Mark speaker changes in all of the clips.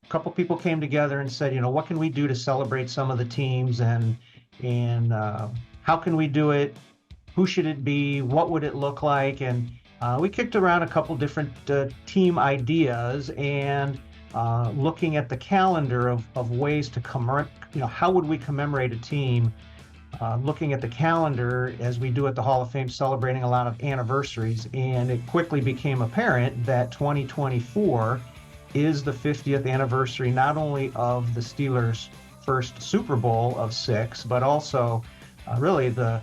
Speaker 1: couple people came together and said, what can we do to celebrate some of the teams, and how can we do it? Who should it be? What would it look like? And we kicked around a couple different team ideas, and looking at the calendar of ways to commemorate, how would we commemorate a team? Looking at the calendar as we do at the Hall of Fame, celebrating a lot of anniversaries, and it quickly became apparent that 2024 is the 50th anniversary not only of the Steelers' first Super Bowl of 6, but also really the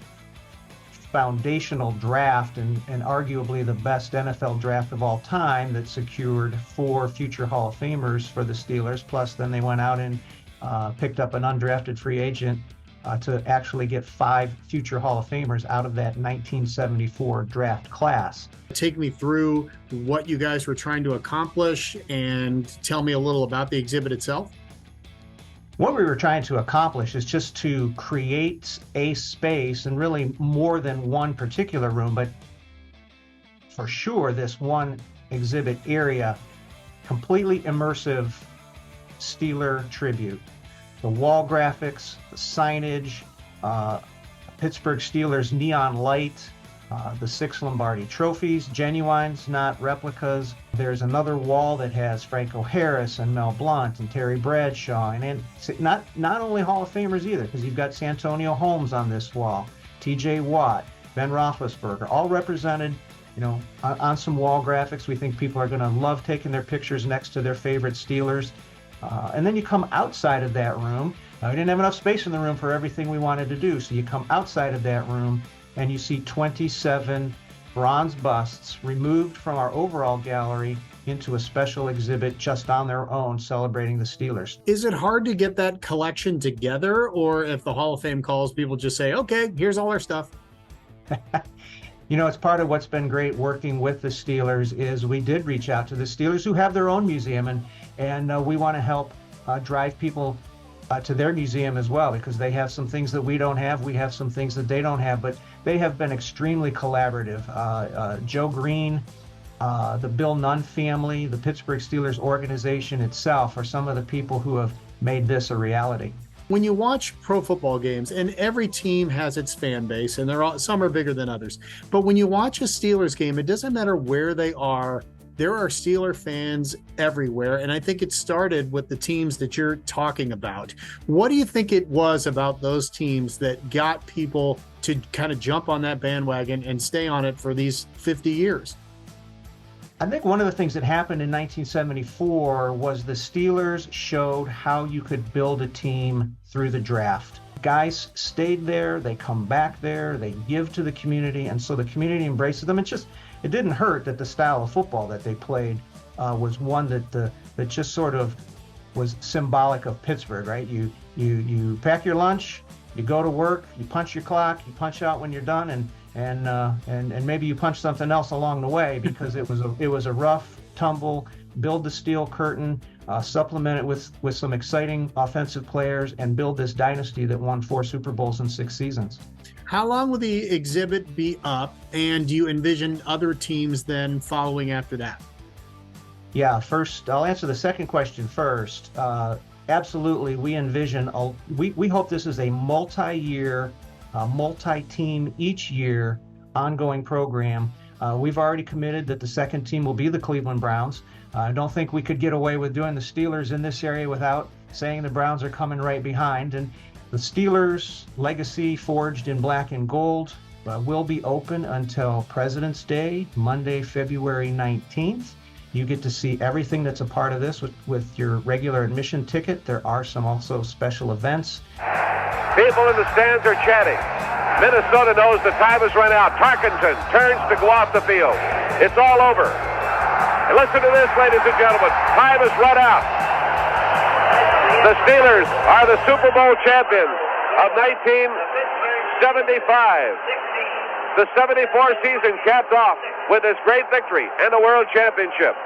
Speaker 1: foundational draft and arguably the best NFL draft of all time that secured 4 future Hall of Famers for the Steelers. Plus, then they went out and picked up an undrafted free agent to actually get 5 future Hall of Famers out of that 1974 draft class.
Speaker 2: Take me through what you guys were trying to accomplish and tell me a little about the exhibit itself.
Speaker 1: What we were trying to accomplish is just to create a space, and really more than one particular room, but for sure this one exhibit area, completely immersive Steeler tribute. The wall graphics, the signage, Pittsburgh Steelers neon light, the 6 Lombardi trophies, genuines, not replicas. There's another wall that has Franco Harris and Mel Blount and Terry Bradshaw, and not only Hall of Famers either, because you've got Santonio Holmes on this wall, T.J. Watt, Ben Roethlisberger, all represented, on some wall graphics. We think people are going to love taking their pictures next to their favorite Steelers. And then you come outside of that room. We didn't have enough space in the room for everything we wanted to do, so you come outside of that room and you see 27 bronze busts removed from our overall gallery into a special exhibit just on their own, celebrating the Steelers.
Speaker 2: Is it hard to get that collection together, or if the Hall of Fame calls, people just say, okay, here's all our stuff?
Speaker 1: It's part of what's been great working with the Steelers is we did reach out to the Steelers, who have their own museum, and we want to help drive people to their museum as well, because they have some things that we don't have. We have some things that they don't have, but they have been extremely collaborative. Joe Green, the Bill Nunn family, the Pittsburgh Steelers organization itself are some of the people who have made this a reality.
Speaker 2: When you watch pro football games, and every team has its fan base, and some are bigger than others, but when you watch a Steelers game, it doesn't matter where they are. There are Steeler fans everywhere, and I think it started with the teams that you're talking about. What do you think it was about those teams that got people to kind of jump on that bandwagon and stay on it for these 50 years?
Speaker 1: I think one of the things that happened in 1974 was the Steelers showed how you could build a team through the draft. Guys stayed there, they come back there, they give to the community, and so the community embraces them. It didn't hurt that the style of football that they played was one that just sort of was symbolic of Pittsburgh, right? You pack your lunch, you go to work, you punch your clock, you punch out when you're done, and maybe you punch something else along the way, because it was a rough tumble, build the steel curtain, supplement it with some exciting offensive players, and build this dynasty that won 4 Super Bowls in 6 seasons.
Speaker 2: How long will the exhibit be up, and do you envision other teams then following after that?
Speaker 1: Yeah, first, I'll answer the second question first. Absolutely, we envision, we hope this is a multi-year, multi-team each year ongoing program. We've already committed that the second team will be the Cleveland Browns. I don't think we could get away with doing the Steelers in this area without saying the Browns are coming right behind. And the Steelers' legacy, forged in black and gold, will be open until President's Day, Monday, February 19th. You get to see everything that's a part of this with your regular admission ticket. There are some also special events.
Speaker 3: People in the stands are chanting. Minnesota knows the time has run out. Tarkenton turns to go off the field. It's all over. And listen to this, ladies and gentlemen. Time has run out. The Steelers are the Super Bowl champions of 1975. The 74 season capped off with this great victory and a world championship.